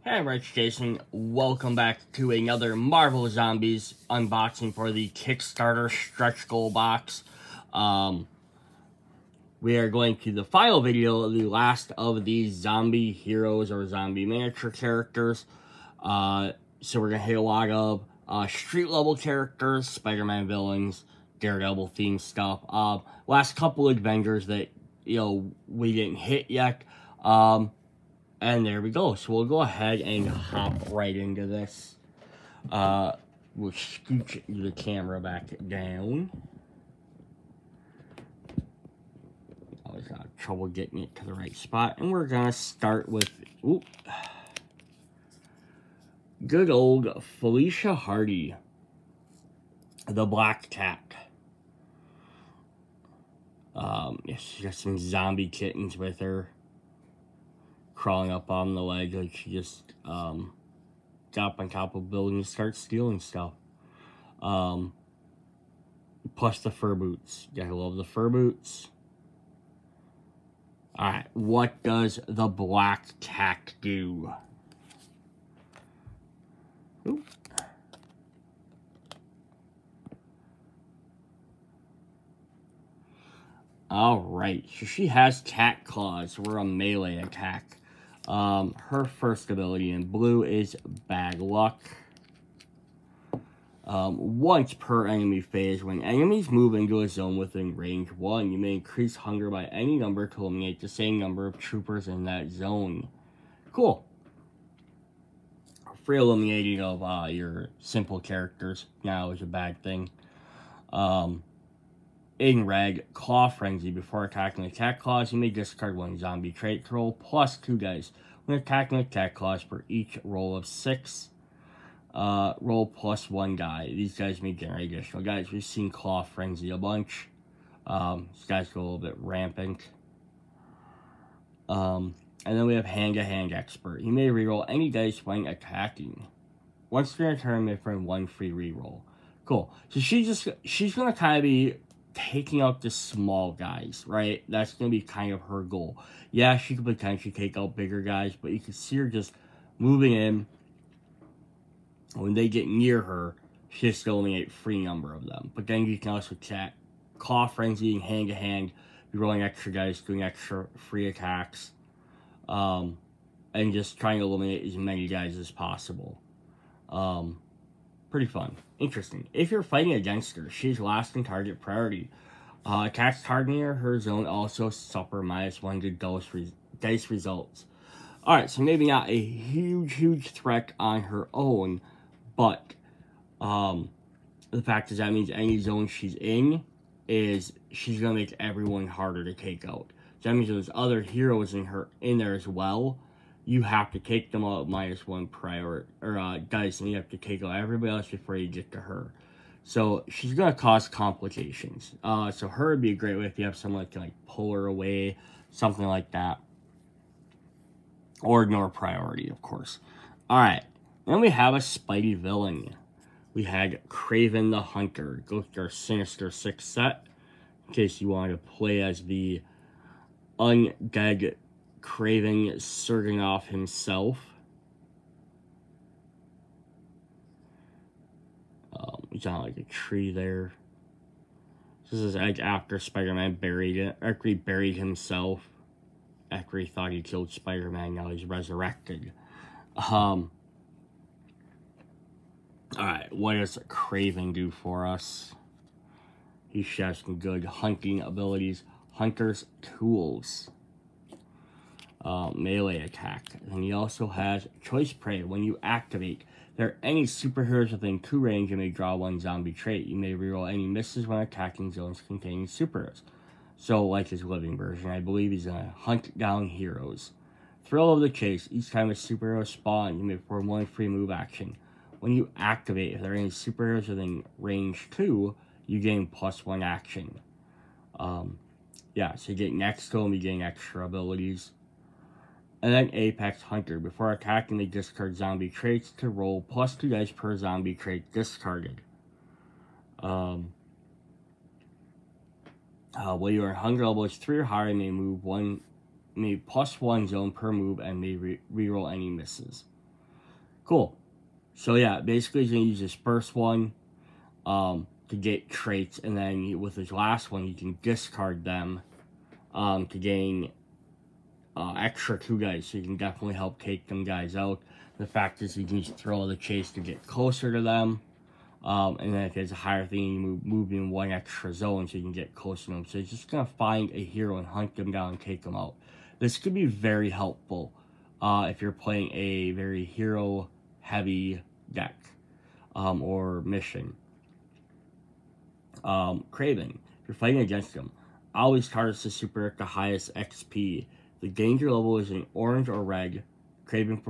Hey, Rich Jason. Welcome back to another Marvel Zombies unboxing for the Kickstarter Stretch Goal box. We are going to the final video of the last of these zombie heroes or zombie miniature characters. So we're going to hit a lot of street level characters, Spider-Man villains, Daredevil themed stuff. Last couple of Avengers that, we didn't hit yet. And there we go. So we'll go ahead and hop right into this. We'll scooch the camera back down. Always got trouble getting it to the right spot. And we're going to start with good old Felicia Hardy, the Black Cat. She's got some zombie kittens with her, crawling up on the leg like she just got up on top of buildings and start stealing stuff. Plus the fur boots. Gotta love the fur boots. Alright, what does the Black Cat do? Ooh. Alright, so she has cat claws for a melee attack. Her first ability in blue is Bad Luck. Once per enemy phase, when enemies move into a zone within range 1, you may increase hunger by any number to eliminate the same number of troopers in that zone. Cool. Free eliminating of your simple characters now is a bad thing. In red, Claw Frenzy. Before attacking with cat claws, you may discard one zombie trait to roll plus 2 dice. When attacking with cat claws, for each roll of 6, roll plus 1 die. These guys may generate additional guys. We've seen Claw Frenzy a bunch. These guys go a little bit rampant. And then we have Hand-to-Hand Expert. You may reroll any dice when attacking. Once during a turn, may earn 1 free reroll. Cool. So she's gonna kind of be taking out the small guys, right? That's going to be kind of her goal. Yeah, she could potentially take out bigger guys, but you can see her just moving in. When they get near her, she has to eliminate a free number of them. But then you can also chat Claw Frenzy, hand-to-hand, be rolling extra dice, doing extra free attacks, and just trying to eliminate as many guys as possible. Pretty fun. Interesting. If you're fighting against her, she's last in target priority. Attacks targeting her zone also suffer -1 to dice results. Alright, so maybe not a huge threat on her own, but the fact is that means any zone she's in, she's going to make everyone harder to take out. So that means there's other heroes in there as well. You have to take them out -1 dice, and you have to take out everybody else before you get to her. So she's gonna cause complications. So her would be a great way if you have someone that can like pull her away, something like that, or ignore priority, of course. All right, then we have a Spidey villain. We had Kraven the Hunter. Go to our Sinister 6 set in case you want to play as the undead Kraven Surginoff himself. He's on like a tree there. This is like after Spider-Man buried himself. After he thought he killed Spider-Man, now he's resurrected. Alright, what does Kraven do for us? He has some good hunting abilities. Hunter's Tools. Melee attack. And he also has Choice Prey. When you activate, there are any superheroes within 2 range, you may draw 1 zombie trait. You may reroll any misses when attacking zones containing superheroes. So, like his living version, I believe he's gonna hunt down heroes. Thrill of the Chase. Each time a superhero spawns, you may perform 1 free move action. When you activate, if there are any superheroes within range 2, you gain +1 action. Yeah, so you get next to him, you gain extra abilities. And then Apex Hunter. Before attacking, they discard zombie traits to roll +2 dice per zombie trait discarded. When you are hunger level is 3 or higher, you may +1 zone per move and may reroll any misses. Cool. So yeah, basically he's going to use his first one to get traits, and then with his last one, you can discard them to gain extra 2 guys, so you can definitely help take them guys out. The fact is, you can just throw the chase to get closer to them, and then if it's a higher thing, you move in 1 extra zone so you can get closer to them. So you're just going to find a hero and hunt them down and take them out. This could be very helpful if you're playing a very hero-heavy deck or mission. Craven, if you're fighting against them, always targets the super at the highest XP. The danger level is in orange or red. Craven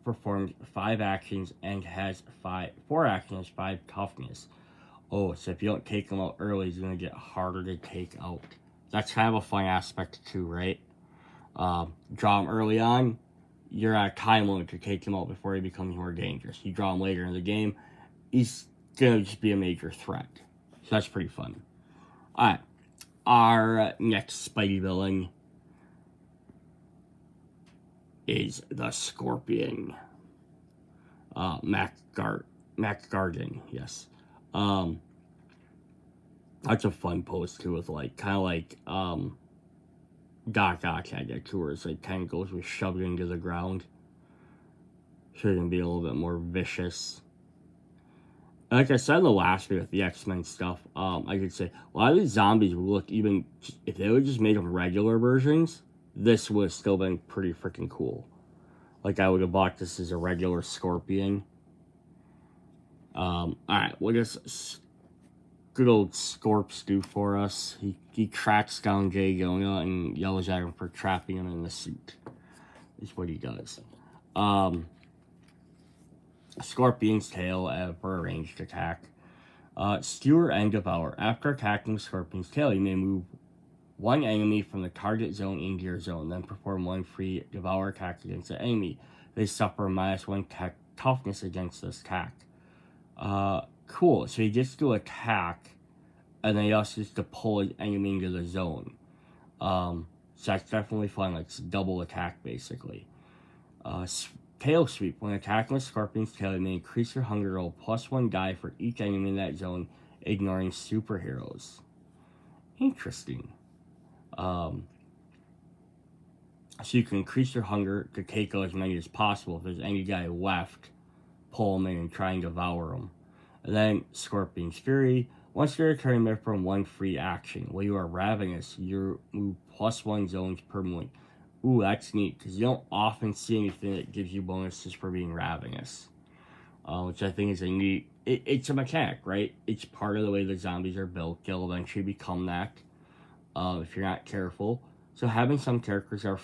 performs 5 actions and has 4 actions, 5 toughness. Oh, so if you don't take them out early, it's going to get harder to take out. That's kind of a fun aspect too, right? Draw them early on, you're at time limit to take him out before he becomes more dangerous. You draw him later in the game, he's going to just be a major threat. So that's pretty fun. Alright, our next Spidey villain is the Scorpion. Mac Gargan, yes. That's a fun pose too, with like, kind of like, Doc Ock had that too, where it's like tentacles were shoved into the ground. So it can be a little bit more vicious. Like I said in the last video with the X-Men stuff, I could say a lot of these zombies would look, even if they would just made them regular versions, this would have still been pretty freaking cool. Like I would have bought this as a regular Scorpion. Alright, what does good old Scorps do for us? He tracks down Jay Jonah and yells at him for trapping him in the suit. Is what he does. Scorpion's tail for a ranged attack. Skewer and Devour. After attacking Scorpion's tail, you may move 1 enemy from the target zone into your zone, then perform 1 free Devour attack against the enemy. They suffer -1 toughness against this attack. Cool. So he gets to attack, and then he also gets to pull his enemy into the zone. So that's definitely fun. Like, it's a double attack, basically. Tail Sweep. When attacking with Scorpion's tail, you may increase your hunger roll +1 die for each enemy in that zone, ignoring superheroes. Interesting. So you can increase your hunger to take out as many as possible. If there's any guy left, pull them in and try and devour them. And then Scorpion's Fury. Once you're turning there from 1 free action, while you are ravenous, you move +1 zones per point. Ooh, that's neat, because you don't often see anything that gives you bonuses for being ravenous. Which I think is a neat... It's a mechanic, right? It's part of the way the zombies are built. They'll eventually become that, if you're not careful. So having some characters that are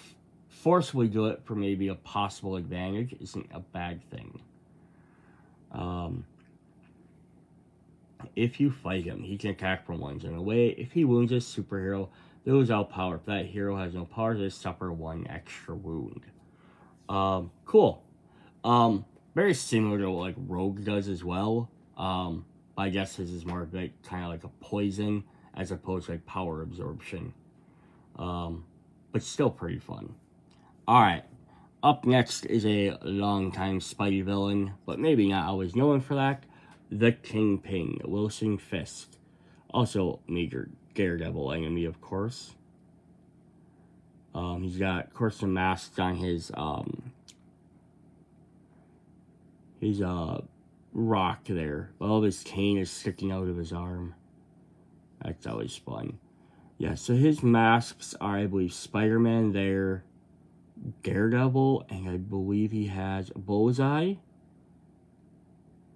forcibly do it for maybe a possible advantage isn't a bad thing. If you fight him, he can attack from 1 zone away. If he wounds a superhero, they lose all power. If that hero has no power, they suffer 1 extra wound. Cool. Very similar to what like Rogue does as well. I guess his is more like kind of like a poison as opposed to like power absorption. But still pretty fun. Alright. Up next is a long-time Spidey villain, but maybe not always known for that. The Kingpin, Wilson Fisk. Also major Daredevil enemy, of course. He's got, of course, some masks on his rock there. All of his cane is sticking out of his arm. That's always fun. Yeah, so his masks are, I believe, Spider-Man there, Daredevil, and I believe he has Bullseye.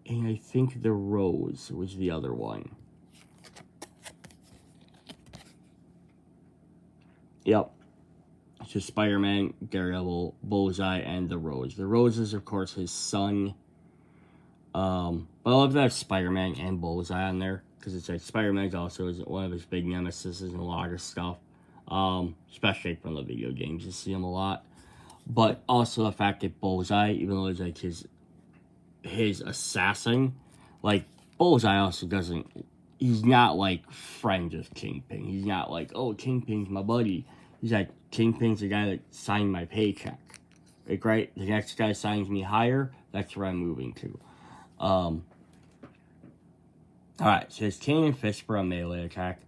And I think the Rose was the other one. Yep. So Spider-Man, Daredevil, Bullseye, and the Rose. The Rose is, of course, his son. But I love that Spider-Man and Bullseye on there. Because it's like Spider-Man also is one of his big nemesis in a lot of stuff. Especially from the video games. You see him a lot. But also the fact that Bullseye, even though it's like his assassin, like, Bullseye also doesn't, he's not, like, friends with Kingpin. He's not like, oh, Kingpin's my buddy. He's like, Kingpin's the guy that signed my paycheck. Like, right, the next guy signs me higher, that's where I'm moving to. Alright, so it's Cannon Fist for a melee attack.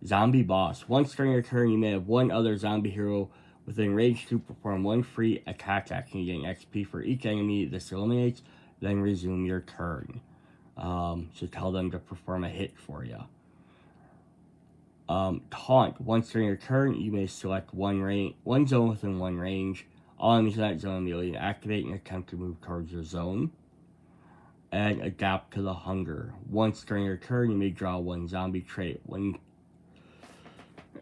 Zombie Boss. Once during your turn, you may have one other zombie hero within range to perform one free attack action, getting XP for each enemy this eliminates, then resume your turn. So tell them to perform a hit for you. Taunt. Once during your turn, you may select one zone within one range. All enemies in that zone immediately activate and attempt to move towards your zone. And Adapt to the Hunger. Once during your turn, you may draw one zombie trait. When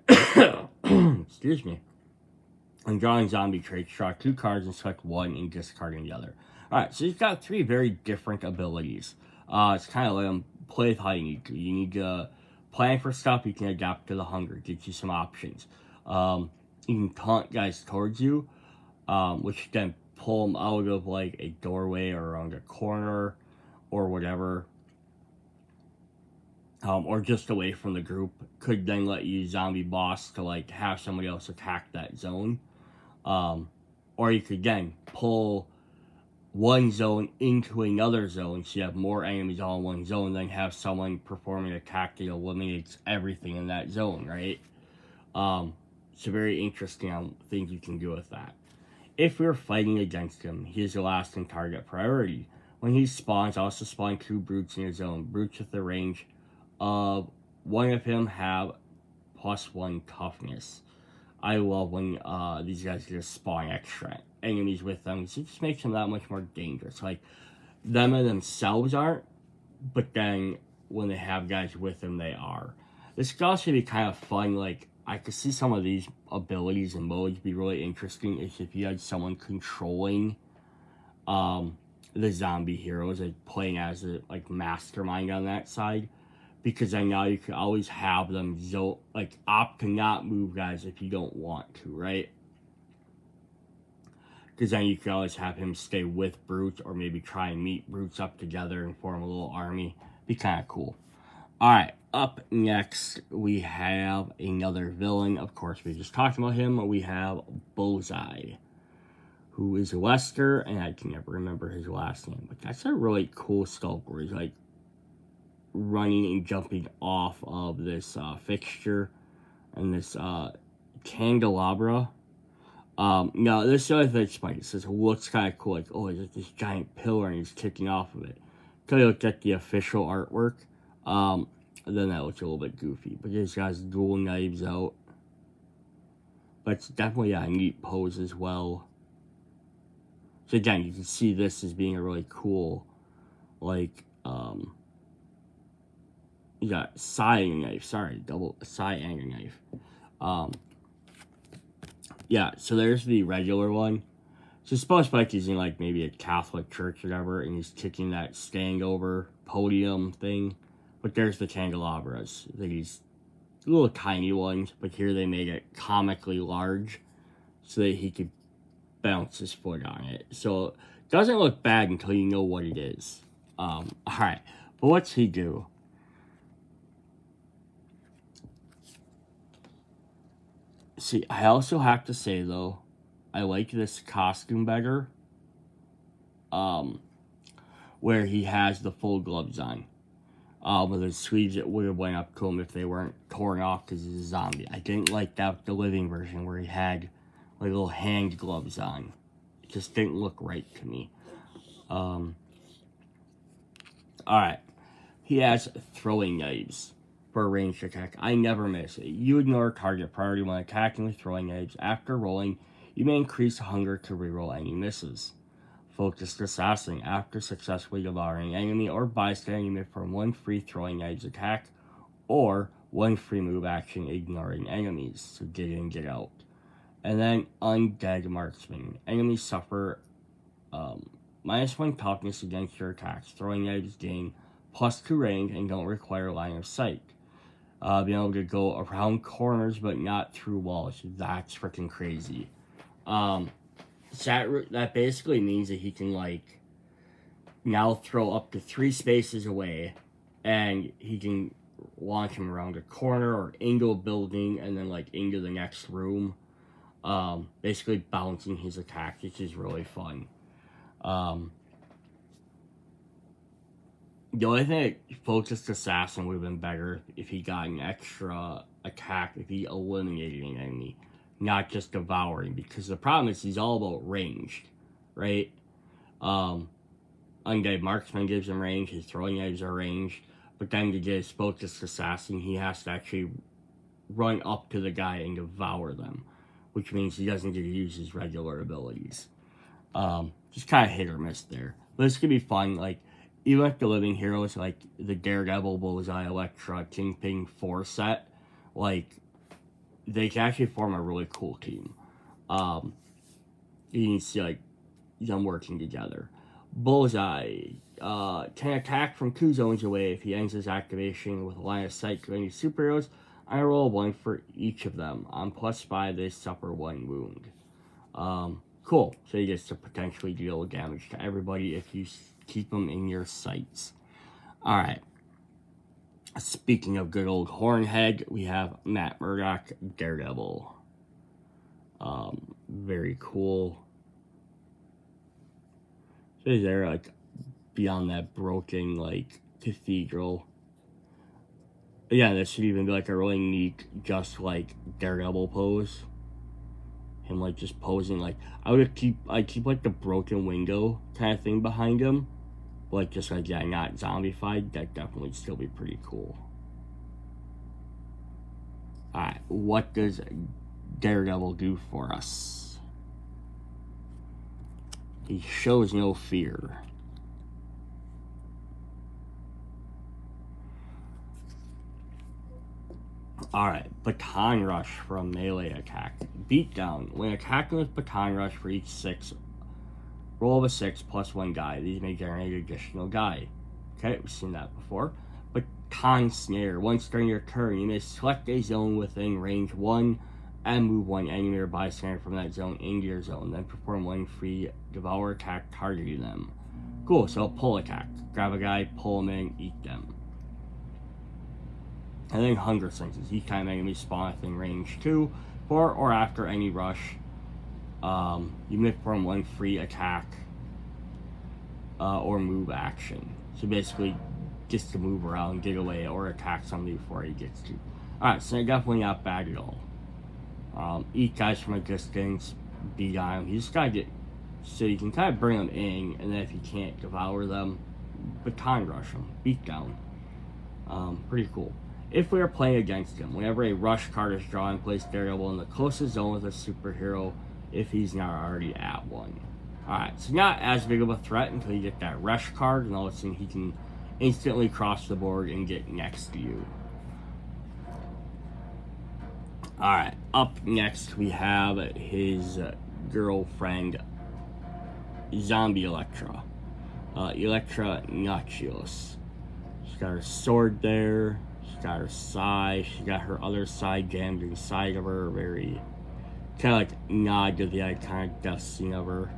excuse me. When drawing zombie traits, draw 2 cards and select one and discarding the other. Alright, so you've got 3 very different abilities. It's kind of like play with how you need to. You need to plan for stuff, you can adapt to the hunger. Gives you some options. You can taunt guys towards you, which can pull them out of like a doorway or around a corner or whatever. Or just away from the group. Could then let you zombie boss to like have somebody else attack that zone. Or you could again pull one zone into another zone, so you have more enemies all in one zone, then have someone perform an attack that eliminates everything in that zone, right? So very interesting on things you can do with that. If you're fighting against him, he is the last in target priority. When he spawns, also spawn 2 brutes in your zone. Brutes with the range of one of him have +1 toughness. I love when these guys just spawn extra enemies with them. So it just makes them that much more dangerous. Like, them themselves aren't, but then when they have guys with them, they are. This could also be kind of fun. Like, I could see some of these abilities and modes be really interesting if you had someone controlling the zombie heroes, like playing as a like mastermind on that side. Because then now you can always have them opt to not move guys if you don't want to, right? Because then you can always have him stay with brutes, or maybe try and meet brutes up together and form a little army. Be kind of cool. Alright, up next we have another villain. Of course, we just talked about him. We have Bullseye, who is a Wesker, and I can never remember his last name. But that's a really cool sculpt where he's like running and jumping off of this fixture and this candelabra. Now this other thing explained. It says it looks kind of cool, like, oh, it's like this giant pillar and he's kicking off of it. Until you look at the official artwork, then that looks a little bit goofy. But this guy's dual knives out. But it's definitely a neat pose as well. So again, you can see this as being a really cool, like, you got sighing knife, double sighing knife. Yeah, so there's the regular one. So supposed to be like he's in like maybe a Catholic church or whatever, and he's kicking that stand over podium thing. But there's the candelabras. These little tiny ones, but here they made it comically large so that he could bounce his foot on it. So it doesn't look bad until you know what it is. Alright, but what's he do? See, I also have to say, though, I like this costume better. Where he has the full gloves on. With his sleeves, it would have went up to him if they weren't torn off because he's a zombie. I didn't like that the living version where he had like little hand gloves on. It just didn't look right to me. Alright. He has throwing knives for a ranged attack. I never miss it. You ignore target priority when attacking with throwing knives. After rolling, you may increase hunger to reroll any misses. Focused Assassin. After successfully devouring an enemy or bystander, you may perform one free throwing knives attack or one free move action ignoring enemies. So get in, get out. And then Undead Marksman. Enemies suffer -1 toughness against your attacks. Throwing knives gain +2 range and don't require line of sight. Being able to go around corners but not through walls. That's freaking crazy. So that basically means that he can, like, now throw up to 3 spaces away, and he can launch him around a corner or into a building and then, like, into the next room. basically balancing his attack, which is really fun. The only thing, Focused Assassin would have been better if he got an extra attack if he eliminated an enemy, not just devouring, because the problem is he's all about ranged, right? Undead Marksman gives him range, his throwing knives are ranged, but then to get his Focused Assassin, he has to actually run up to the guy and devour them, which means he doesn't get to use his regular abilities. Just kind of hit or miss there. But this could be fun, like, even like the Living Heroes, like the Daredevil, Bullseye, Elektra, Kingpin 4 set, like, they can actually form a really cool team. You can see, like, them working together. Bullseye can attack from 2 zones away if he ends his activation with a line of sight to any superheroes. I roll 1 for each of them. On +5, they suffer 1 wound. Cool. So he gets to potentially deal damage to everybody if you keep them in your sights. Alright. Speaking of good old Hornhead, we have Matt Murdock, Daredevil. Very cool. So he's there, like, beyond that broken, like, cathedral. Yeah, this should even be, like, a really neat, just, like, Daredevil pose. Him, like, just posing, like, I'd keep, like, the broken window kind of thing behind him. Like, just, like, yeah, not zombified. That'd definitely still be pretty cool. Alright, what does Daredevil do for us? He shows no fear. Alright, Baton Rush from melee attack. Beatdown. When attacking with Baton Rush for each 6, roll of a 6 plus 1 die. These may generate additional die. Okay, we've seen that before. Baton Snare. Once during your turn, you may select a zone within range 1 and move 1 enemy or bystander from that zone into your zone. Then perform 1 free devour attack targeting them. Cool, so pull attack. Grab a guy, pull him in, eat them. And then Hunger Senses. Each time enemy spawn within range 2, for or after any rush, you may perform 1 free attack or move action. So basically, just to move around, get away, or attack somebody before he gets to. Alright, so definitely not bad at all. Eat guys from a distance, beat on them. You just gotta get, so you can kind of bring them in, and then if you can't devour them, Baton Rush them, beat down. Pretty cool. If we are playing against him, whenever a rush card is drawn, place Daredevil in the closest zone with a superhero if he's not already at one. Alright, so not as big of a threat until you get that rush card, and all of a sudden he can instantly cross the board and get next to you. Alright, up next we have his girlfriend, Zombie Elektra. Elektra Nachios. She's got her sword there. She's got her side. She got her other side jammed inside of her. Very kind of like nod to the iconic death scene of her.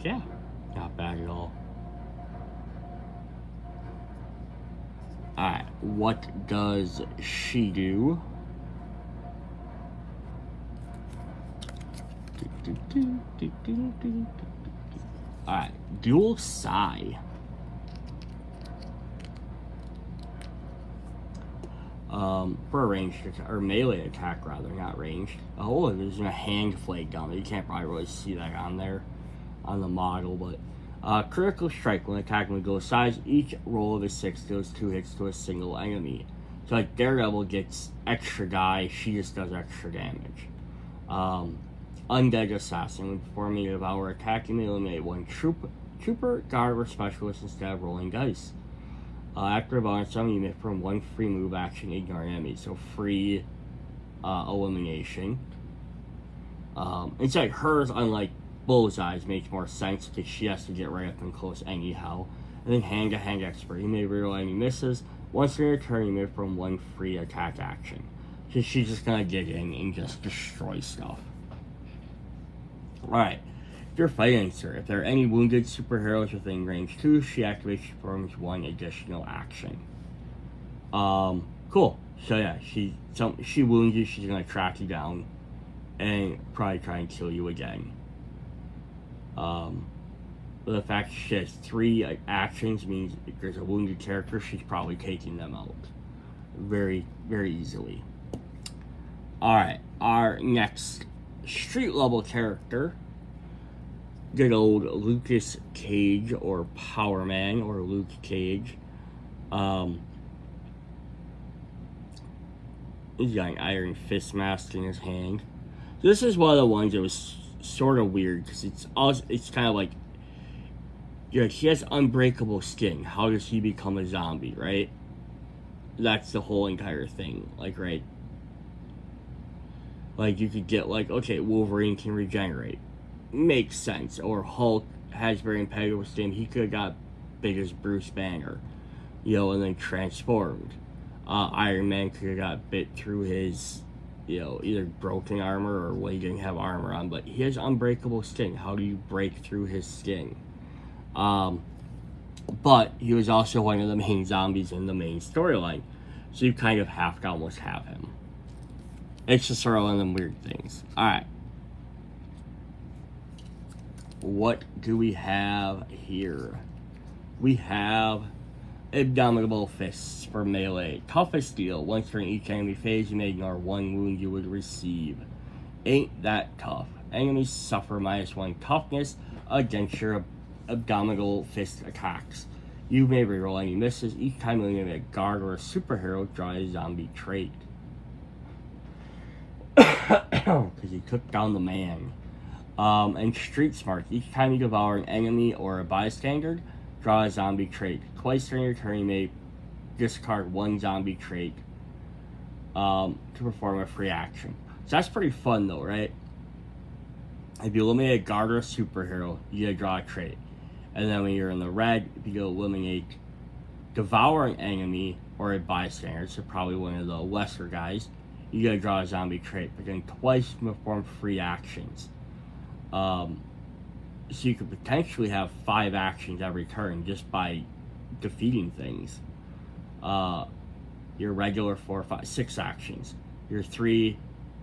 Yeah, not bad at all. Alright, what does she do? Alright, dual psi. For a ranged or melee attack rather, not ranged. Oh, there's a hand flag down there. You can't probably really see that on there on the model, but critical strike. When attacking with dual size, each roll of a 6 deals 2 hits to a single enemy. So like Daredevil gets extra die, she just does extra damage. Undead Assassin. When performing a devour attack, you may eliminate 1 trooper, guard, or specialist instead of rolling dice. After a bonus summon, you may perform 1 free move action, ignore enemy. So free elimination. It's like hers, unlike Bullseye's, makes more sense because she has to get right up and close anyhow. And then hand-to-hand expert. You may reroll any misses. Once in your turn, you may perform 1 free attack action. So she's just gonna get in and just destroy stuff. Alright. If you're fighting against her, if there are any wounded superheroes within range 2, she activates, she performs 1 additional action. Cool. So yeah, she wounds you, she's gonna track you down and probably try and kill you again. The fact she has 3 actions means if there's a wounded character, she's probably taking them out very, very easily. Alright, our next street level character, good old Lucas Cage, or Power Man, or Luke Cage. He's got an Iron Fist mask in his hand. This is one of the ones that was sort of weird, because it's kind of like, yeah, he has unbreakable skin. How does he become a zombie, right? That's the whole entire thing, like, right? Like, you could get, like, okay, Wolverine can regenerate. Makes sense. Or Hulk has very impenetrable skin. He could have got big as Bruce Banner, you know, and then transformed. Iron Man could have got bit through his, you know, either broken armor or well, he didn't have armor on, but he has unbreakable skin. How do you break through his skin? But he was also one of the main zombies in the main storyline, so you kind of have to almost have him. It's just sort of one of them weird things. Alright. What do we have here? We have Indomitable Fists for melee. Tough as steel. Once during each enemy phase, you may ignore 1 wound you would receive. Ain't that tough. Enemies suffer -1 toughness against your Abdominal Fist attacks. You may reroll any misses. Each time you eliminate a guard or a superhero, draw a zombie trait. Because he took down the man. And Street Smart. Each time you devour an enemy or a bystander, draw a zombie trait. Twice during your turn, you may discard 1 zombie trait to perform a free action. So that's pretty fun though, right? If you eliminate a guard or a superhero, you gotta draw a trait. And then when you're in the red, if you go eliminate devour an enemy or a bystander, so probably one of the lesser guys, you gotta draw a zombie trait. But then twice you can perform free actions. So you could potentially have 5 actions every turn just by defeating things. Your regular 4, 5, 6 actions. Your 3,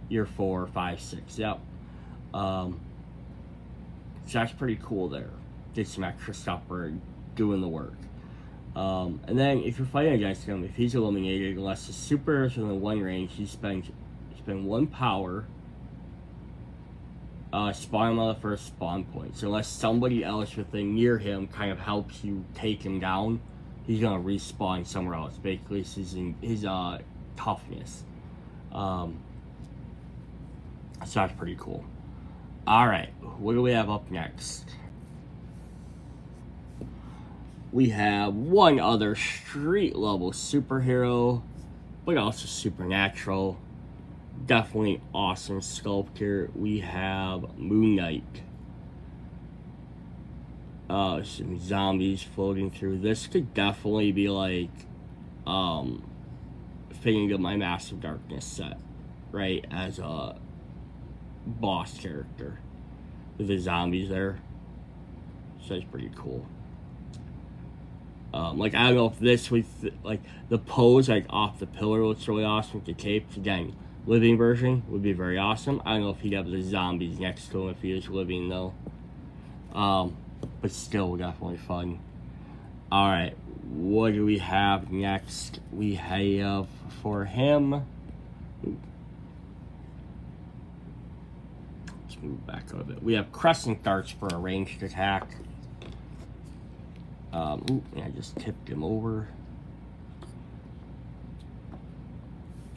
your 4, 5, 6. Yep. So that's pretty cool there. Get some extra stuff for doing the work. And then if you're fighting against him, if he's eliminated, unless the super is within 1 range, you spend 1 power. Spawn him on the first spawn point. So unless somebody else within near him kind of helps you take him down, he's gonna respawn somewhere else. Basically, his toughness. So that's pretty cool. All right, what do we have up next? We have one other street level superhero, but also supernatural. Definitely awesome sculpture. We have Moon Knight. Some zombies floating through. This could definitely be like fitting into my Massive Darkness set, right? As a boss character with the zombies there. So that's pretty cool. Like, I don't know if this was like the pose like off the pillar looks really awesome with the cape. Again, living version would be very awesome. I don't know if he'd have the zombies next to him if he was living though. But still definitely fun. Alright, what do we have next? We have for him. Let's move back a little bit. We have Crescent Darts for a ranged attack. I just tipped him over.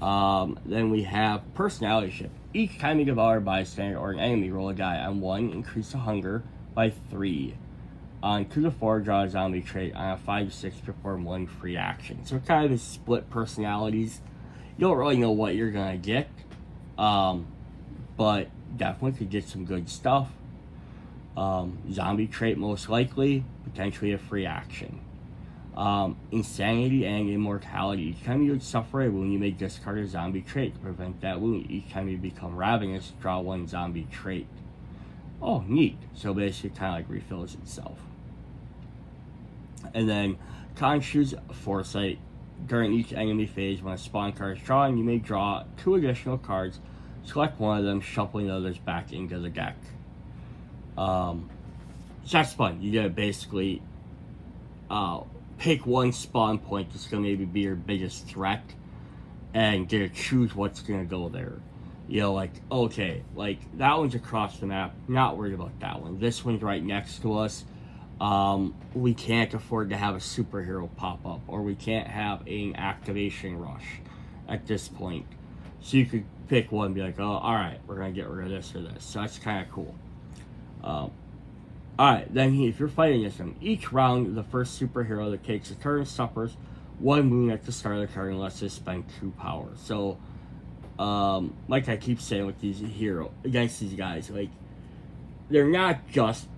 Then we have Personality Shift. Each time you devour a bystander or an enemy, roll a die. On 1, increase the hunger by 3. On 2 to 4, draw a zombie trait. On a 5 to 6, perform 1 free action. So kind of split personalities. You don't really know what you're gonna get, but definitely could get some good stuff. Zombie trait most likely, potentially a free action. Insanity and Immortality. Each time you would suffer a wound, you may discard a zombie trait to prevent that wound. Each time you become ravenous, draw 1 zombie trait. Oh, neat. So basically kind of like refills itself. And then Con Shoes Foresight During each enemy phase, when a spawn card is drawn, you may draw 2 additional cards. Select one of them, shuffling the others back into the deck. So that's fun. You gotta basically pick one spawn point that's gonna maybe be your biggest threat, and get to choose what's gonna go there. You know, like, okay, like, that one's across the map, not worried about that one. This one's right next to us. We can't afford to have a superhero pop up, or we can't have an activation rush at this point. So you could pick one and be like, oh, alright, we're gonna get rid of this or this. So that's kind of cool. Alright, then if you're fighting against them, each round, the first superhero that takes a turn suffers 1 wound at the start of the turn unless they spend 2 power. So, like I keep saying with these against these guys, like, they're not just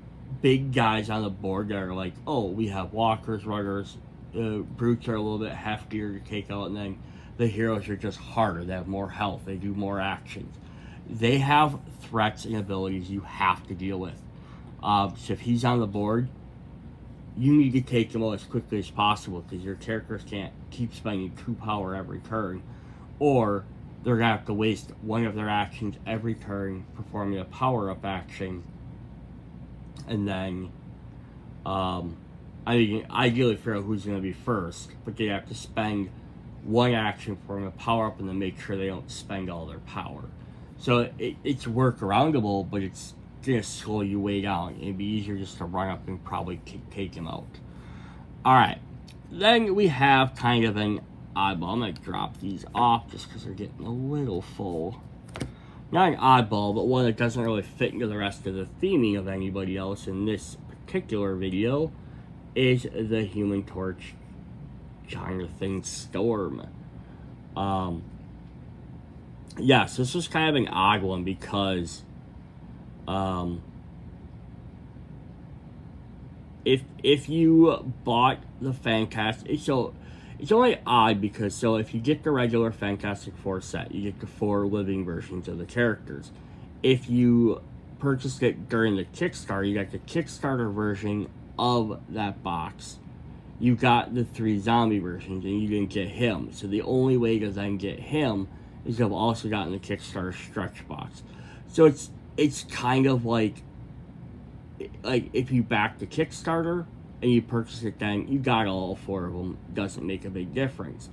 big guys on the board that are like, oh, we have walkers, runners, brutes are a little bit heftier to take out, and then the heroes are just harder. They have more health, they do more actions. They have threats and abilities you have to deal with. So if he's on the board, you need to take him out as quickly as possible, because your characters can't keep spending 2 power every turn, or they're going to have to waste one of their actions every turn performing a power-up action, and then, I mean, ideally figure out who's going to be first, but they have to spend 1 action performing a power-up and then make sure they don't spend all their power. So it's workaroundable, but it's gonna slow you way down. It'd be easier just to run up and probably take him out. Alright, then we have kind of an oddball. I'm gonna drop these off just because they're getting a little full. Not an oddball, but one that doesn't really fit into the rest of the theming of anybody else in this particular video is the Human Torch Jonathan Storm. Yes, this was kind of an odd one because if you bought the Fantastic, so it's only odd because, so if you get the regular Fantastic Four set, you get the 4 living versions of the characters. If you purchased it during the Kickstarter, you got the Kickstarter version of that box. You got the 3 zombie versions, and you didn't get him. So the only way to then get him is to have also gotten the Kickstarter Stretch box. So it's kind of like if you back the Kickstarter and you purchase it then, you got all 4 of them. Doesn't make a big difference.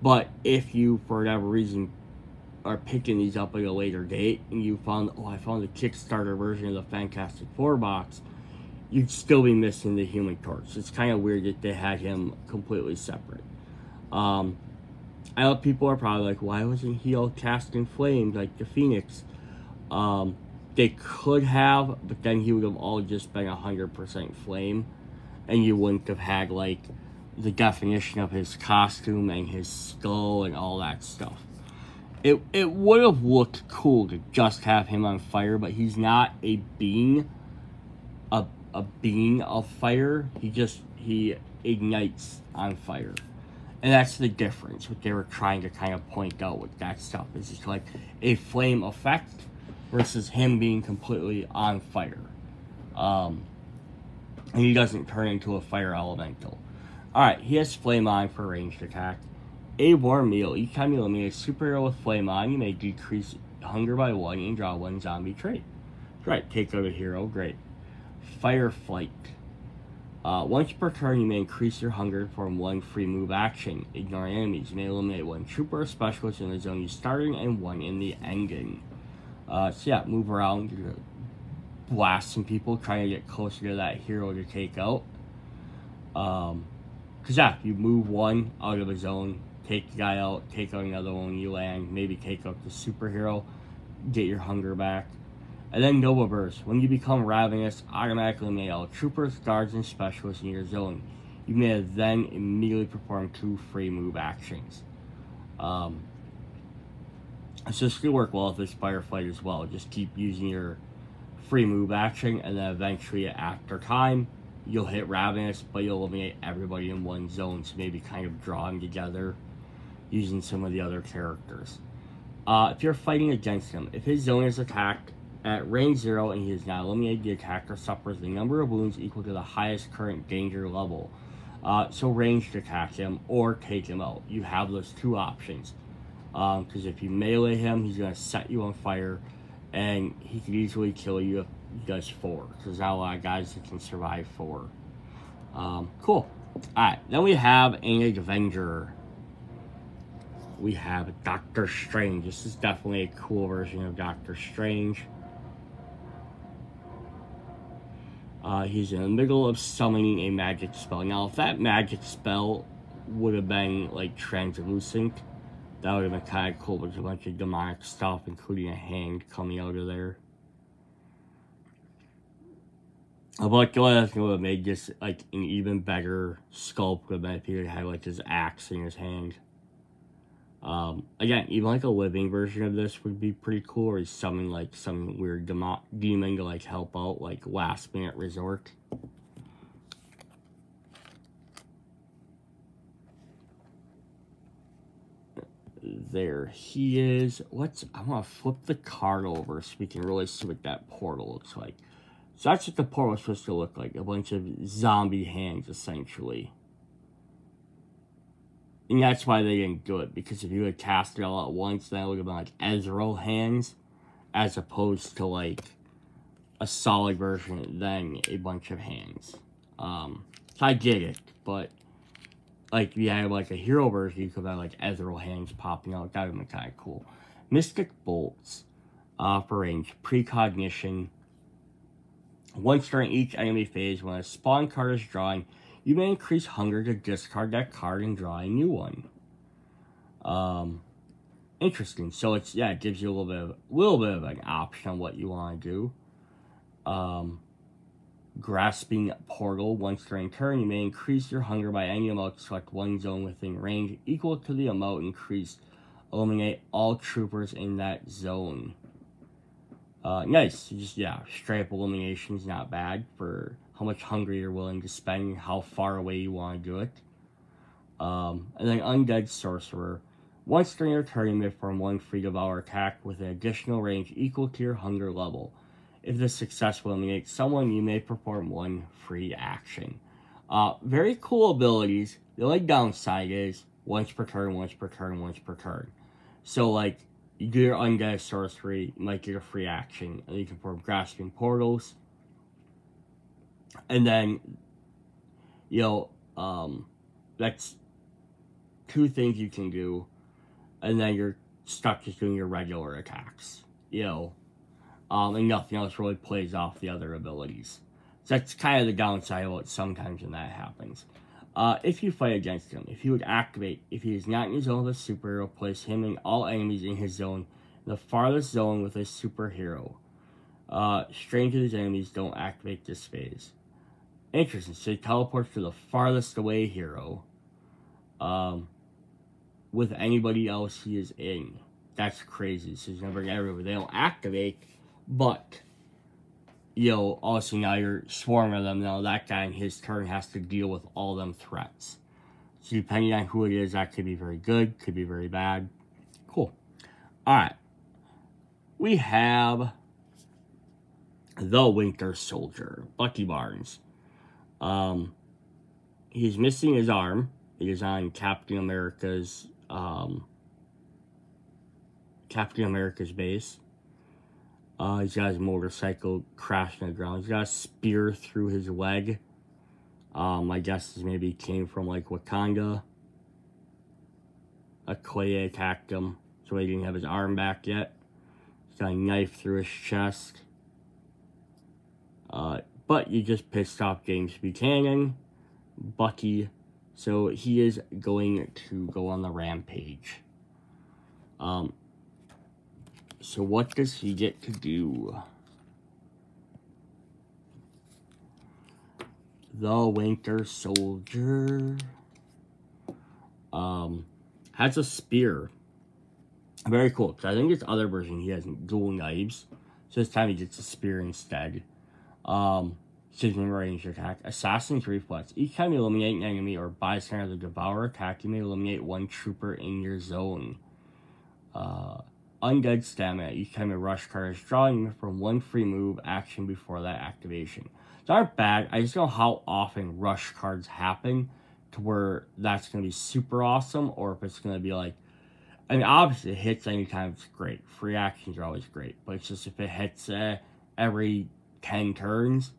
But if you, for whatever reason, are picking these up at a later date and you found, oh, I found the Kickstarter version of the Fantastic Four box, you'd still be missing the Human Torch. It's kind of weird that they had him completely separate. I know people are probably like, why wasn't he all cast in flames like the Phoenix? They could have, but then he would have all just been 100% flame, and you wouldn't have had, like, the definition of his costume and his skull and all that stuff. It would have looked cool to just have him on fire, but he's not a being, a being of fire. He ignites on fire. And that's the difference, what they were trying to kind of point out with that stuff. Is it's like a flame effect versus him being completely on fire. And he doesn't turn into a fire elemental. Alright, he has Flame On for ranged attack. A warm meal. Each time you eliminate a superhero with Flame On, you may decrease hunger by 1 and draw 1 zombie trait. Great. Take out a hero. Great. Fireflight. Once per turn, you may increase your hunger to perform 1 free move action. Ignore enemies. You may eliminate 1 trooper or specialist in the zone you're starting and 1 in the ending. So yeah, move around. You're gonna blast some people trying to get closer to that hero to take out. Because yeah, you move 1 out of a zone, take the guy out, take out another one, you land, maybe take out the superhero, get your hunger back. And then Nova Burst. When you become Ravenous, automatically eliminate all troopers, guards, and specialists in your zone. You may then immediately perform 2 free move actions. So this could work well with this Firefight as well. Just keep using your free move action, and then eventually after time, you'll hit Ravenous, but you'll eliminate everybody in one zone, so maybe kind of draw them together using some of the other characters. If you're fighting against him, if his zone is attacked at range 0 and he is not eliminated, the attacker suffers the number of wounds equal to the highest current danger level. So ranged attack him or take him out. You have those two options. Because if you melee him, he's going to set you on fire, and he can easily kill you if he does 4. Because there's not a lot of guys that can survive 4. Cool. Alright, then we have an Avenger. We have Doctor Strange. This is definitely a cool version of Doctor Strange. He's in the middle of summoning a magic spell. Now, if that magic spell would have been, like, translucent, that would have been kind of cool. There's a bunch of demonic stuff, including a hand coming out of there. But the other thing would have made this, like, an even better sculpt would have been if he had, like, his axe in his hand. Again, even, like, a living version of this would be pretty cool, or he's summoning, like, some weird demon to, like, help out, like, last-minute resort. There he is. I want to flip the card over so we can really see what that portal looks like. So that's what the portal is supposed to look like. A bunch of zombie hands, essentially. And that's why they didn't do it. Because if you had cast it all at once, then it would have been like Ezreal hands. As opposed to like a solid version, then a bunch of hands. So I get it. But like, if you had like a hero version, you could have like Ezreal hands popping out. That would have been kind of cool. Mystic Bolts. For range. Precognition. Once during each enemy phase, when a spawn card is drawn, you may increase hunger to discard that card and draw a new one. Interesting. So it's, yeah, it gives you a little bit of an option on what you want to do. Grasping Portal. Once during turn, you may increase your hunger by any amount to select one zone within range equal to the amount increased. Eliminate all troopers in that zone. Nice. Just, yeah, straight up elimination is not bad for how much hunger you're willing to spend and how far away you want to do it. And then Undead Sorcerer. Once during your turn, you may perform one free devour attack with an additional range equal to your hunger level. If this successfully eliminates someone, you may perform one free action. Very cool abilities. The only downside is once per turn, once per turn, once per turn. So, like, you do your Undead Sorcery, you might get a free action, and you can perform Grasping Portals. And then, you know, that's 2 things you can do, and then you're stuck just doing your regular attacks, you know, and nothing else really plays off the other abilities. So that's kind of the downside of it sometimes when that happens. If you fight against him, if he would activate, if he is not in his zone with a superhero, place him and all enemies in his zone, in the farthest zone with a superhero. Strangers enemies don't activate this phase. Interesting. So he teleports to the farthest away hero. With anybody else he is in. That's crazy. So he's never everywhere. They don't activate, but you know, also now you're swarming them. Now that guy in his turn has to deal with all them threats. So depending on who it is, that could be very good, could be very bad. Cool. Alright. We have the Winter Soldier, Bucky Barnes. He's missing his arm. He is on Captain America's base. He's got his motorcycle crashed on the ground. He's got a spear through his leg. My guess is maybe he came from, like, Wakanda. Okoye attacked him, so he didn't have his arm back yet. He's got a knife through his chest. But you just pissed off James Buchanan, Bucky, so he is going to go on the rampage. So what does he get to do? The Winter Soldier has a spear. Very cool, because I think his other version he has dual knives. So this time he gets a spear instead. Signal range attack. Assassin's Reflex. Each time you eliminate an enemy or bystander of the Devour attack, you may eliminate one trooper in your zone. Undead Stamina. Each time a rush card is drawn, you may perform one free move action before that activation. They aren't bad. I just don't know how often rush cards happen, to where that's going to be super awesome, or if it's going to be like, I mean, obviously, it hits anytime, it's great. Free actions are always great. But it's just if it hits every 10 turns,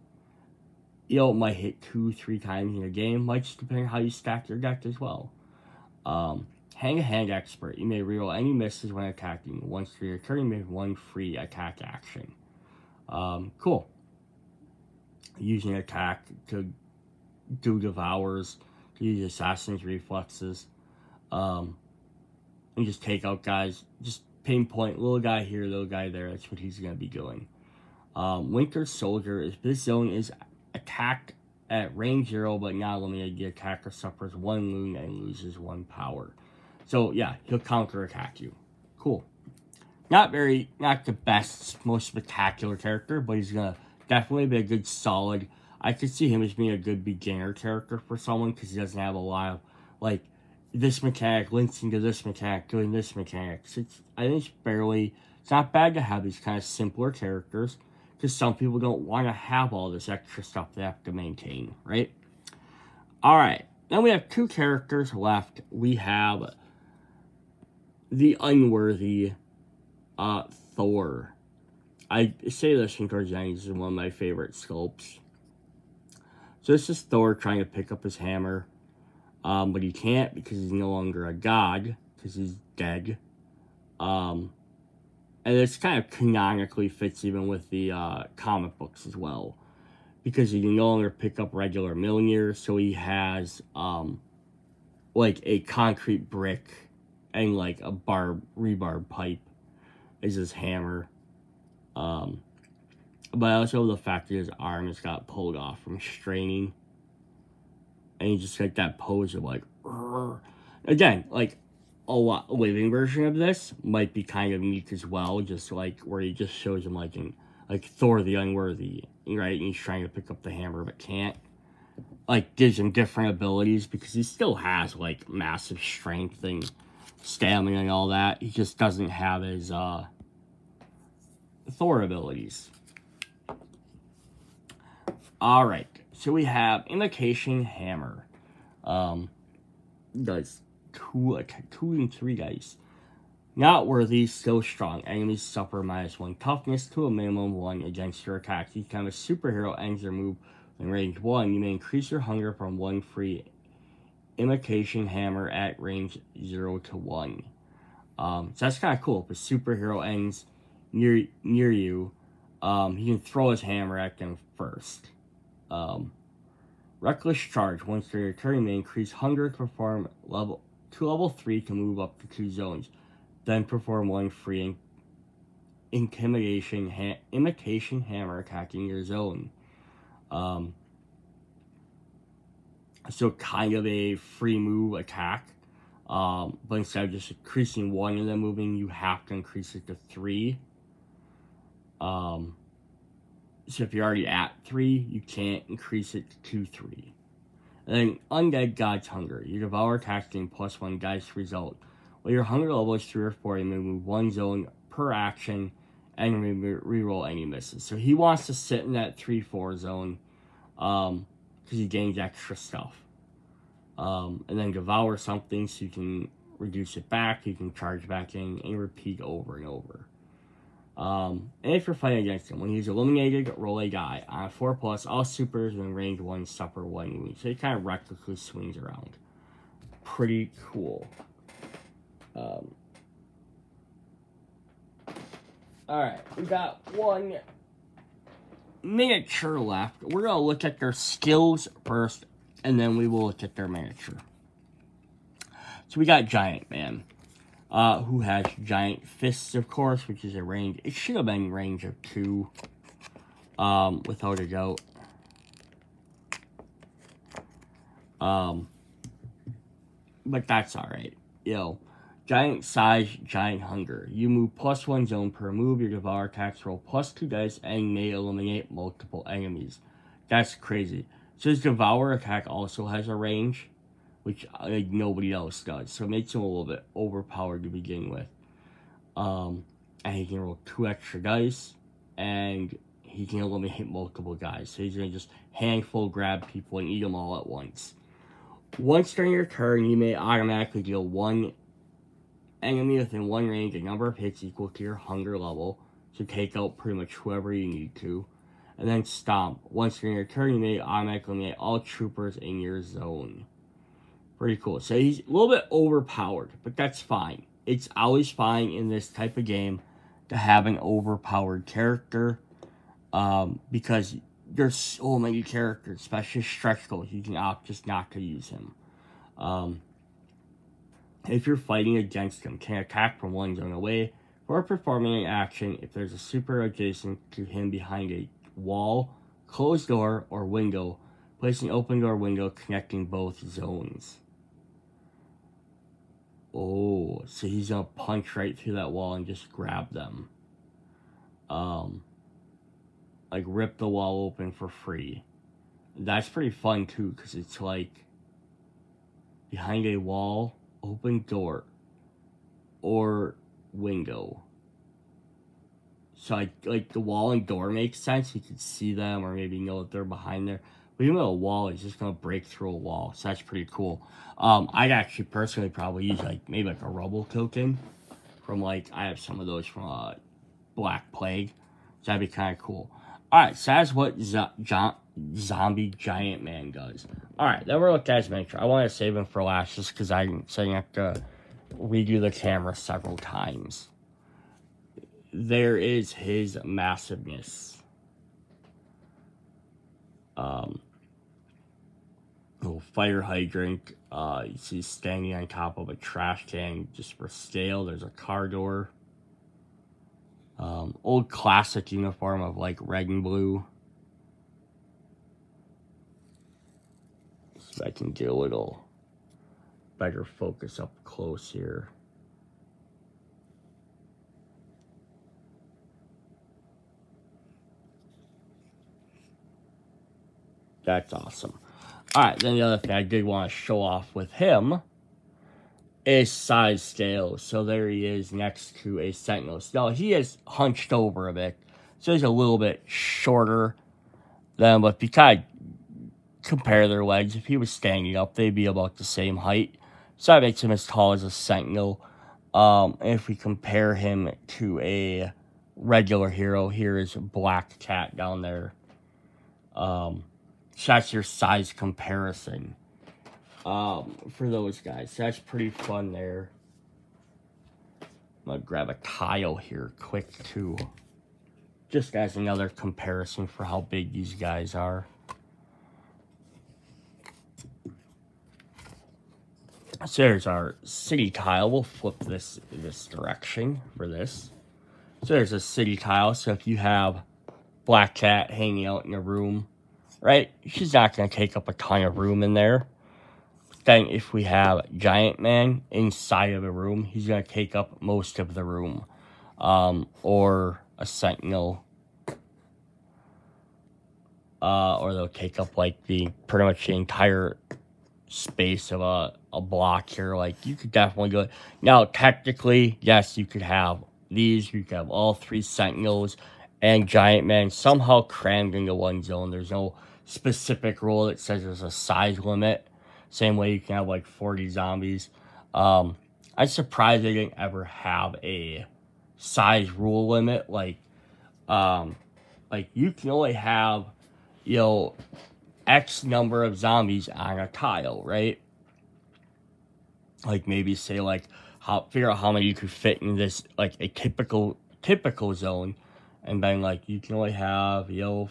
you know, it might hit 2-3 times in a game. Might just depend on how you stack your deck as well. Hand expert. You may reroll any misses when attacking. Once per your turn, you may have 1 free attack action. Cool. Using attack to do devours, to use assassin's reflexes. And just take out guys, just pinpoint, little guy here, little guy there, that's what he's going to be doing. Winter Soldier, if this zone is attacked at range 0, but not limited, the attacker suffers 1 wound and loses 1 power. So, yeah, he'll counter-attack you. Cool. Not the best, most spectacular character, but he's going to definitely be a good solid, I could see him as being a good beginner character for someone, because he doesn't have a lot of, like, this mechanic links into this mechanic, doing this mechanic. So I think it's not bad to have these kind of simpler characters, because some people don't want to have all this extra stuff they have to maintain, right? Alright, then we have 2 characters left. We have the unworthy Thor. I say this towards the end, this is one of my favorite sculpts. So this is Thor trying to pick up his hammer. But he can't because he's no longer a god, because he's dead. And this kind of canonically fits even with the comic books as well, because he can no longer pick up regular Mjolnir, so he has like a concrete brick and like a rebarb pipe is his hammer. But also the fact that his arm has got pulled off from straining. And you just like that pose of like, rrr. Again, like a living version of this might be kind of neat as well. Just like where he just shows him like in like Thor the Unworthy, right? And he's trying to pick up the hammer but can't. Like gives him different abilities because he still has like massive strength and stamina and all that. He just doesn't have his Thor abilities. All right. So we have Imitation Hammer. Does 2 and 3 dice. Not worthy, still strong. Enemies suffer -1 toughness to a minimum 1 against your attacks. Each time a superhero ends their move in range 1, you may increase your hunger from 1 free Imitation Hammer at range 0 to 1. So that's kind of cool. If a superhero ends near you, he can throw his hammer at them first. Reckless Charge. Once per your turn, you may increase hunger to perform level 3 to move up to 2 zones. Then perform 1 free Imitation Hammer attacking your zone. So kind of a free move attack. But instead of just increasing 1 and then moving, you have to increase it to 3. So if you're already at 3, you can't increase it to 3. And then Undead God's Hunger. You devour attacks gain +1 dice result. While your hunger level is 3 or 4, you may move 1 zone per action and reroll any misses. So he wants to sit in that 3-4 zone because he gains extra stuff. And then devour something so you can reduce it back, you can charge back in, and repeat over and over. And if you're fighting against him, when he's eliminated, roll a die. On 4+, all supers in range 1 suffer 1 wound. So he kind of recklessly swings around. Pretty cool. Alright, we got 1 miniature left. We're going to look at their skills first, and then we will look at their miniature. So we got Giant Man. Who has giant fists, of course, which is a range. It should have been range of 2, without a doubt. But that's alright. Giant size, giant hunger. You move +1 zone per move. Your devour attacks roll +2 dice and may eliminate multiple enemies. That's crazy. So his devour attack also has a range, which like nobody else does. So it makes him a little bit overpowered to begin with. And he can roll 2 extra dice, and he can eliminate multiple guys. So he's going to just handful grab people and eat them all at once. Once during your turn, you may automatically deal one enemy within one range a number of hits equal to your hunger level. So take out pretty much whoever you need to. And then stomp. Once during your turn, you may automatically eliminate all troopers in your zone. Pretty cool. So he's a little bit overpowered, but that's fine. It's always fine in this type of game to have an overpowered character. Because there's so many characters, especially stretch goals, you can opt just not to use him. If you're fighting against him, can attack from one zone away or performing an action if there's a super adjacent to him behind a wall, closed door, or window. Place an open door window connecting both zones. Oh, so he's gonna punch right through that wall and just grab them. Like rip the wall open for free. That's pretty fun too, because it's like behind a wall, open door, or window. So like the wall and door makes sense. You can see them or maybe know that they're behind there. But even though a wall is just gonna break through a wall, so that's pretty cool. I'd actually personally probably use like maybe like a rubble token from like I have some of those from Black Plague. So that'd be kind of cool. Alright, so that's what Zombie Giant Man does. Alright, then we're looking at his miniature. I want to save him for last just because I'm saying I have to redo the camera several times. There is his massiveness. Little fire hydrant. You see standing on top of a trash can just for scale. There's a car door. Old classic uniform of like red and blue. So I can get a little better focus up close here. That's awesome. Alright, then the other thing I did want to show off with him is size scale. So there he is next to a Sentinel. Now he is hunched over a bit, so he's a little bit shorter than, but if you kind of compare their legs, if he was standing up, they'd be about the same height. So that makes him as tall as a Sentinel. If we compare him to a regular hero, here is Black Cat down there. So that's your size comparison for those guys. So that's pretty fun there. I'm going to grab a tile here quick too. Just as another comparison for how big these guys are. So there's our city tile. We'll flip this direction for this. So there's a city tile. So if you have Black Cat hanging out in a room, right, she's not going to take up a ton of room in there. But then if we have Giant Man inside of a room, he's going to take up most of the room. Or a Sentinel. Or they'll take up like pretty much the entire space of a block here. Like you could definitely go. Now technically, yes, you could have these. You could have all three Sentinels and Giant Man somehow crammed into one zone. There's no specific rule that says there's a size limit. Same way you can have like 40 zombies. I'm surprised they didn't ever have a size rule limit. Like you can only have, you know, X number of zombies on a tile, right? Like maybe say like figure out how many you could fit in this like a typical zone, and then like you can only have, you know,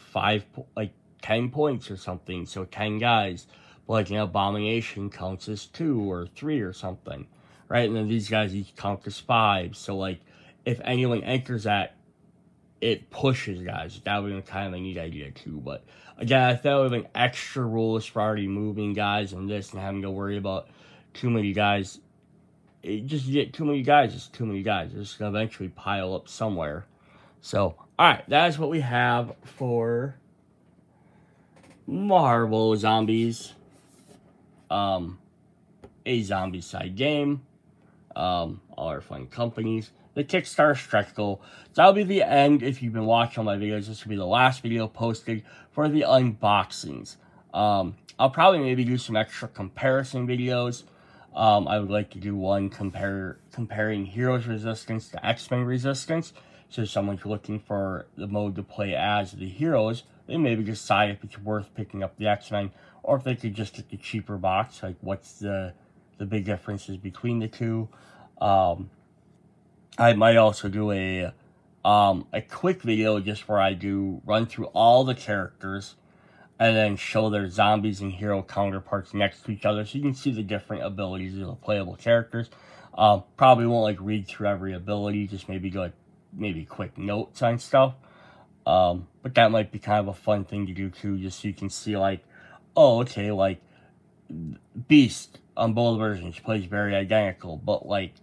10 points or something, so 10 guys. But like an abomination counts as 2 or 3 or something, right? And then these guys each count as 5. So like if anyone enters that, it pushes guys. That would be kind of a neat idea too. But again, I thought it would have been extra rules for already moving guys and this and having to worry about too many guys. You get too many guys, it's too many guys. It's going to eventually pile up somewhere. So, alright, that is what we have for Marvel Zombies. A zombie side game. All our fun companies. The Kickstarter Stretch Goal. So that'll be the end. If you've been watching all my videos, this will be the last video posted for the unboxings I'll probably maybe do some extra comparison videos. I would like to do one comparing Heroes Resistance to X-Men Resistance. So if someone's looking for the mode to play as the Heroes, they maybe decide if it's worth picking up the X-Men, or if they could just get the cheaper box, like what's the big differences between the two. I might also do a quick video just where I run through all the characters and then show their zombies and hero counterparts next to each other, so you can see the different abilities of the playable characters. Probably won't like read through every ability, just maybe go maybe quick notes on stuff. But that might be kind of a fun thing to do too, just so you can see like, oh, okay, like Beast on both versions plays very identical, but like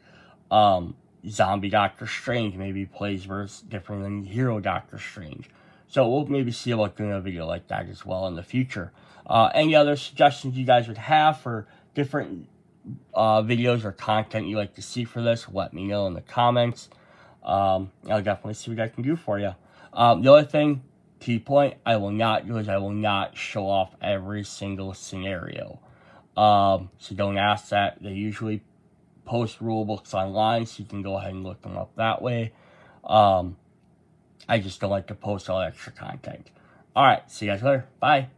Zombie Doctor Strange maybe plays different than Hero Doctor Strange. So we'll maybe see about doing a video like that as well in the future. Any other suggestions you guys would have for different videos or content you'd like to see for this, let me know in the comments. I'll definitely see what I can do for you. The other thing, key point, I will not do is I will not show off every single scenario. So don't ask that. They usually post rulebooks online, so you can go ahead and look them up that way. I just don't like to post all extra content. Alright, see you guys later. Bye.